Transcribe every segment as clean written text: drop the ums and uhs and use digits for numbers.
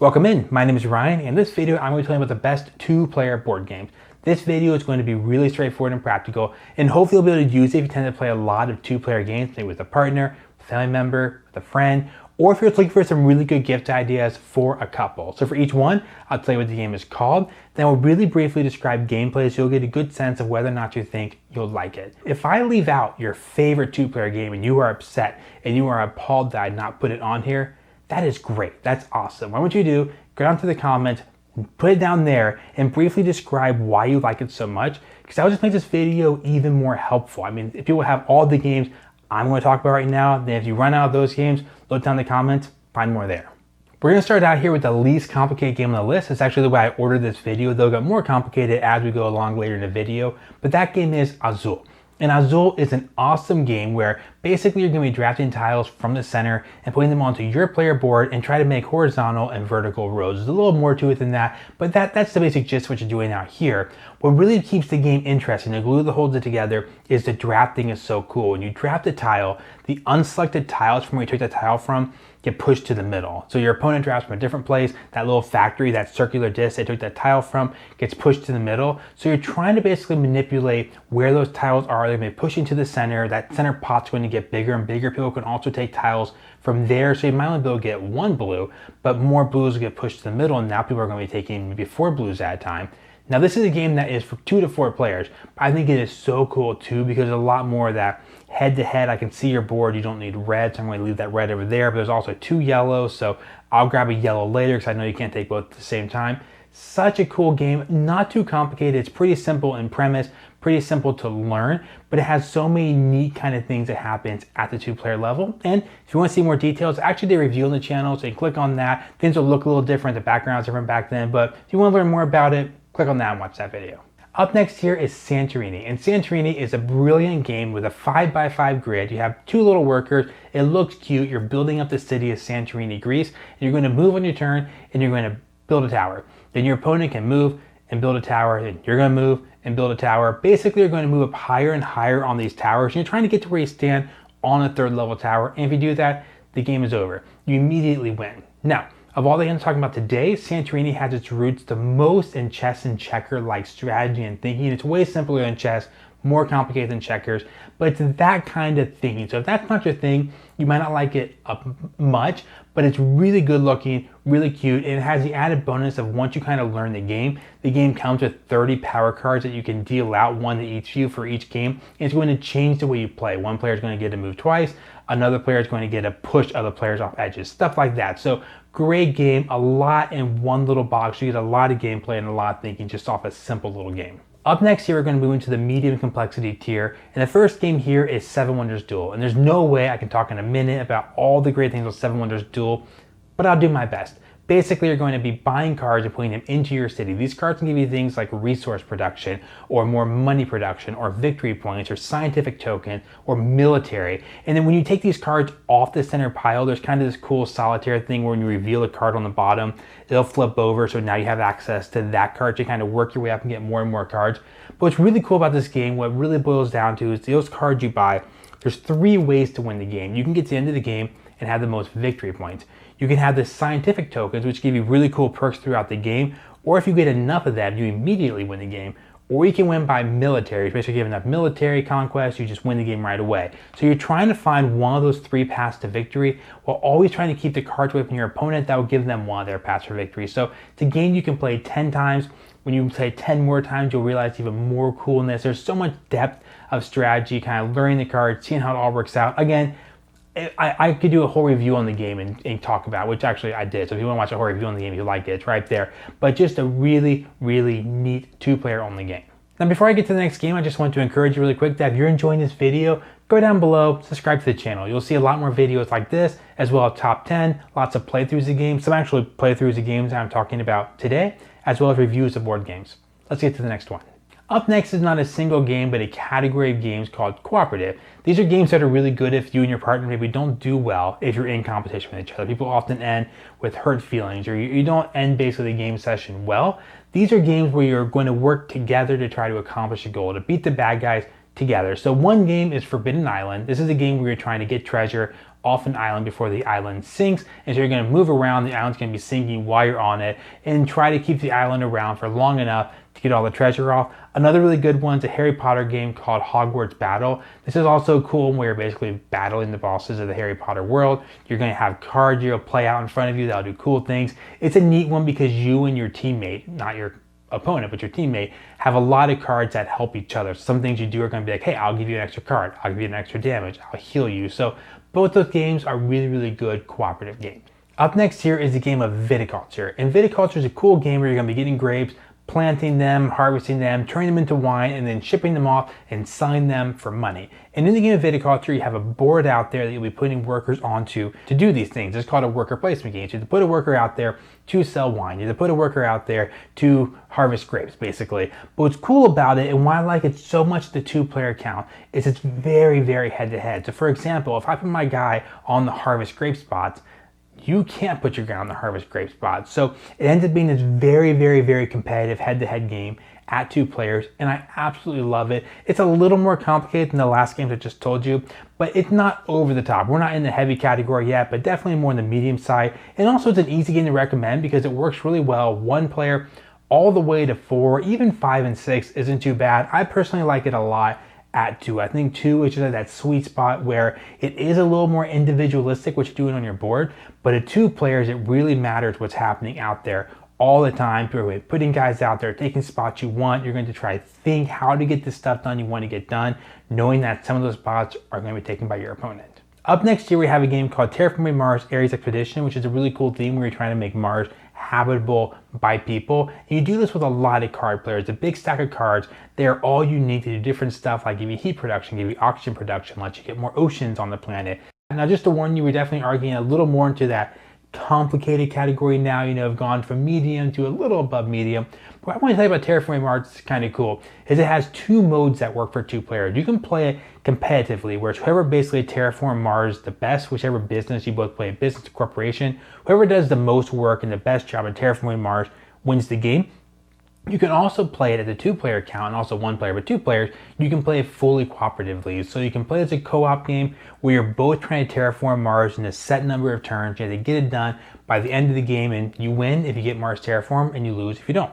Welcome in, my name is Ryan. In this video, I'm going to tell you about the best two-player board games. This video is going to be really straightforward and practical, and hopefully you'll be able to use it if you tend to play a lot of two-player games, maybe with a partner, a family member, with a friend, or if you're looking for some really good gift ideas for a couple. So for each one, I'll tell you what the game is called, then we'll really briefly describe gameplay so you'll get a good sense of whether or not you think you'll like it. If I leave out your favorite two-player game and you are upset and you are appalled that I not put it on here, that is great. That's awesome. What I want you to do, go down to the comments, put it down there, and briefly describe why you like it so much, because that will just make this video even more helpful. I mean, if people have all the games I'm going to talk about right now, then if you run out of those games, look down in the comments, find more there. We're going to start out here with the least complicated game on the list. It's actually the way I ordered this video. They'll get more complicated as we go along later in the video, but that game is Azul. And Azul is an awesome game where basically you're going to be drafting tiles from the center and putting them onto your player board and try to make horizontal and vertical rows. There's a little more to it than that, but that's the basic gist of what you're doing out here. What really keeps the game interesting, the glue that holds it together, is the drafting is so cool. When you draft a tile, the unselected tiles from where you took that tile from get pushed to the middle. So your opponent drafts from a different place, that little factory, that circular disc they took that tile from gets pushed to the middle. So you're trying to basically manipulate where those tiles are. They're going to be pushing to the center. That center pot's going to get bigger and bigger. People can also take tiles from there. So you might only be able to get one blue, but more blues will get pushed to the middle. And now people are going to be taking maybe 4 blues at a time. Now this is a game that is for 2 to 4 players. I think it is so cool too because there's a lot more of that head to head. I can see your board, you don't need red, so I'm going to leave that red over there, but there's also 2 yellows, so I'll grab a yellow later because I know you can't take both at the same time. Such a cool game, not too complicated. It's pretty simple in premise, pretty simple to learn, but it has so many neat kind of things that happens at the 2-player level. And if you want to see more details, actually they review on the channel, so you can click on that. Things will look a little different, the background's different back then, but if you want to learn more about it, click on that and watch that video. Up next here is Santorini, and Santorini is a brilliant game with a 5x5 grid. You have 2 little workers, it looks cute, you're building up the city of Santorini, Greece, and you're going to move on your turn and you're going to build a tower. Then your opponent can move and build a tower, and you're going to move and build a tower. Basically, you're going to move up higher and higher on these towers, and you're trying to get to where you stand on a 3rd level tower, and if you do that, the game is over. You immediately win. Now, of all the games I'm talking about today, Santorini has its roots the most in chess and checker-like strategy and thinking. It's way simpler than chess, more complicated than checkers, but it's that kind of thinking. So if that's not your thing, you might not like it much, but it's really good looking, really cute, and it has the added bonus of once you kind of learn the game comes with 30 power cards that you can deal out, one to each of you for each game, and it's going to change the way you play. One player is going to get to move twice, another player is going to get to push other players off edges, stuff like that. So great game, a lot in one little box. You get a lot of gameplay and a lot of thinking just off a simple little game. Up next here, we're going to move into the medium complexity tier, and the first game here is Seven Wonders Duel, and there's no way I can talk in a minute about all the great things with Seven Wonders Duel, but I'll do my best. Basically, you're going to be buying cards and putting them into your city. These cards can give you things like resource production, or more money production, or victory points, or scientific token, or military. And then when you take these cards off the center pile, there's kind of this cool solitaire thing where when you reveal a card on the bottom, it'll flip over, so now you have access to that card to kind of work your way up and get more and more cards. But what's really cool about this game, what it really boils down to is those cards you buy, there's 3 ways to win the game. You can get to the end of the game and have the most victory points. You can have the scientific tokens, which give you really cool perks throughout the game, or if you get enough of that, you immediately win the game. Or you can win by military. If you have enough military conquest, you just win the game right away. So you're trying to find one of those 3 paths to victory, while always trying to keep the cards away from your opponent that will give them one of their paths for victory. So it's a game you can play 10 times. When you play 10 more times, you'll realize even more coolness. There's so much depth of strategy, kind of learning the cards, seeing how it all works out. Again, I could do a whole review on the game and talk about, which actually I did. So if you want to watch a whole review on the game, if you like it, it's right there. But just a really, really neat 2-player only game. Now, before I get to the next game, I just want to encourage you really quick that if you're enjoying this video, go down below, subscribe to the channel. You'll see a lot more videos like this, as well as top 10, lots of playthroughs of games, some actually playthroughs of games I'm talking about today, as well as reviews of board games. Let's get to the next one. Up next is not a single game, but a category of games called cooperative. These are games that are really good if you and your partner maybe don't do well if you're in competition with each other. People often end with hurt feelings, or you don't end basically the game session well. These are games where you're going to work together to try to accomplish a goal, to beat the bad guys together. So one game is Forbidden Island. This is a game where you're trying to get treasure off an island before the island sinks, and so you're going to move around. The island's going to be sinking while you're on it, and try to keep the island around for long enough to get all the treasure off. Another really good one is a Harry Potter game called Hogwarts Battle. This is also cool where you're basically battling the bosses of the Harry Potter world. You're going to have cards you'll play out in front of you that'll do cool things. It's a neat one because you and your teammate, not your opponent, but your teammate, have a lot of cards that help each other. Some things you do are going to be like, hey, I'll give you an extra card, I'll give you an extra damage, I'll heal you. So both those games are really, really good cooperative games. Up next here is the game of Viticulture. And Viticulture is a cool game where you're going to be getting grapes, planting them, harvesting them, turning them into wine, and then shipping them off and selling them for money. And in the game of Viticulture, you have a board out there that you'll be putting workers onto to do these things. It's called a worker placement game. So you have to put a worker out there to sell wine. You have to put a worker out there to harvest grapes, basically. But what's cool about it, and why I like it so much, the two-player count, is it's very, very head-to-head. So for example, if I put my guy on the harvest grape spots, you can't put your guy on the harvest grape spot. So it ends up being this very, very, very competitive head-to-head game at 2 players, and I absolutely love it. It's a little more complicated than the last games I just told you, but it's not over the top. We're not in the heavy category yet, but definitely more in the medium side. And also it's an easy game to recommend because it works really well. 1 player all the way to 4, even 5 and 6 isn't too bad. I personally like it a lot at 2. I think 2 is just at that sweet spot where it is a little more individualistic what you're doing on your board, but at 2 players it really matters what's happening out there all the time. You're putting guys out there, taking spots you want. You're going to try to think how to get the stuff done you want to get done, knowing that some of those spots are going to be taken by your opponent. Up next here we have a game called Terraforming Mars Ares Expedition, which is a really cool theme where you're trying to make Mars habitable by people. And you do this with a lot of card players, a big stack of cards. They're all unique to do different stuff, like give you heat production, give you oxygen production, let you get more oceans on the planet. Now just to warn you, we're definitely arguing a little more into that complicated category now. Have gone from medium to a little above medium. But what I want to tell you about Terraforming Mars is kind of cool, is it has 2 modes that work for 2 players. You can play it competitively, where it's whoever basically terraform Mars the best, whichever business you both play, business or corporation, whoever does the most work and the best job at terraforming Mars wins the game. You can also play it at the 2-player count, and also 1 player, but 2 players, you can play it fully cooperatively. So you can play it as a co-op game where you're both trying to terraform Mars in a set number of turns. You have to get it done by the end of the game, and you win if you get Mars terraformed, and you lose if you don't.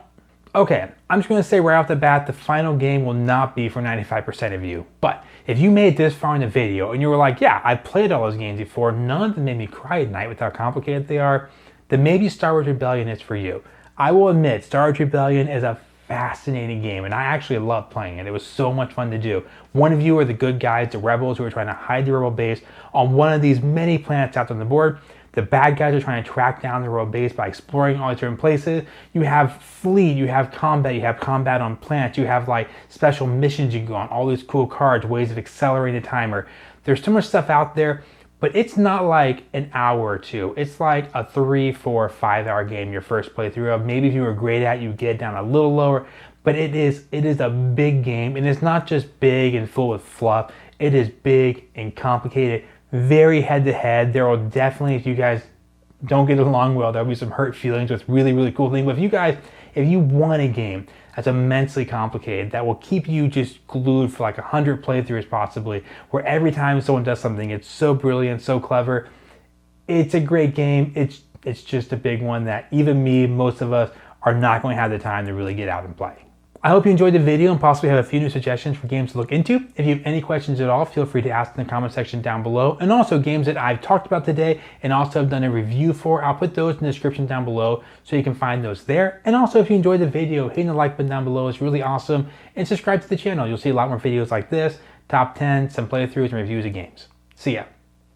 Okay, I'm just going to say right off the bat, the final game will not be for 95% of you. But if you made this far in the video and you were like, yeah, I've played all those games before, none of them made me cry at night with how complicated they are, then maybe Star Wars Rebellion is for you. I will admit, Star Wars Rebellion is a fascinating game, and I actually love playing it. It was so much fun to do. One of you are the good guys, the rebels who are trying to hide the rebel base on one of these many planets out on the board. The bad guys are trying to track down the rebel base by exploring all these different places. You have fleet, you have combat on planets, you have like special missions you can go on, all these cool cards, ways of accelerating the timer. There's so much stuff out there, but it's not like an hour or 2. It's like a 3, 4, 5 hour game your first playthrough of. Maybe if you were great at it, you get it down a little lower, but it is a big game, and it's not just big and full of fluff. It is big and complicated, very head-to-head. There will definitely, if you guys don't get along well, there'll be some hurt feelings with really, really cool things. But if you want a game that's immensely complicated, that will keep you just glued for like 100 playthroughs possibly, where every time someone does something, it's so brilliant, so clever, it's a great game. It's just a big one that even me, most of us, are not going to have the time to really get out and play. I hope you enjoyed the video and possibly have a few new suggestions for games to look into. If you have any questions at all, feel free to ask in the comment section down below. And also games that I've talked about today and also have done a review for, I'll put those in the description down below so you can find those there. And also if you enjoyed the video, hitting the like button down below is really awesome. And subscribe to the channel. You'll see a lot more videos like this, top 10, some playthroughs and reviews of games. See ya.